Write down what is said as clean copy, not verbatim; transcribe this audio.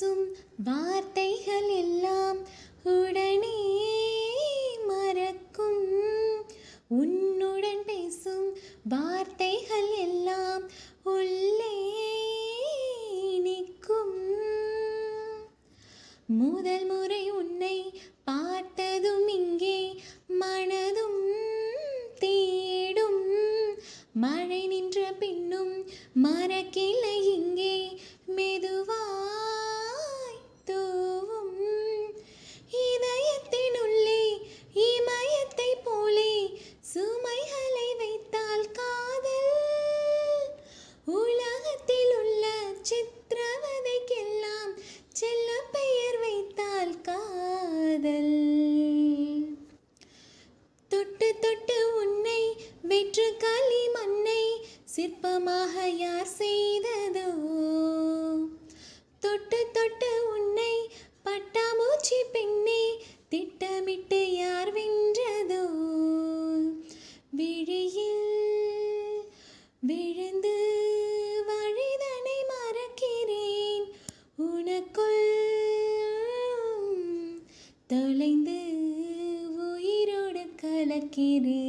பேசும் வார்த்தைகள் எல்லாம் உடனே மறக்கும். உன்னுடன் பேசும் வார்த்தைகள் எல்லாம் உள்ளே நிற்கும். முதல் முறை உன்னை பார்த்ததும் இங்கே மனதும் தேடும். மழை நின்ற பின்னும் மரக்கிளை இங்கே மெதுவாய் தூவும். இதயத்தினுள்ளே இமயத்தை போலே சுமைகளை வைத்தால் காதல். உலகத்தில் உள்ள சித்திரவதைக்கெல்லாம் செல்ல பெயர் வைத்தால் காதல். தொட்டு தொட்டு உன்னை வெற்று களிமண்ணை சிற்பமாக யார் செய்ததோ. தொட்டு தொட்டு உன்னை பட்டாம்பூச்சி பெண்ணே திட்டமிட்டு யார் வென்றதோ. விழியில் விழுந்து வழிதனை மறக்கிறேன், உனக்குள் தொலைந்து உயிரோடு கலக்கிறேன்.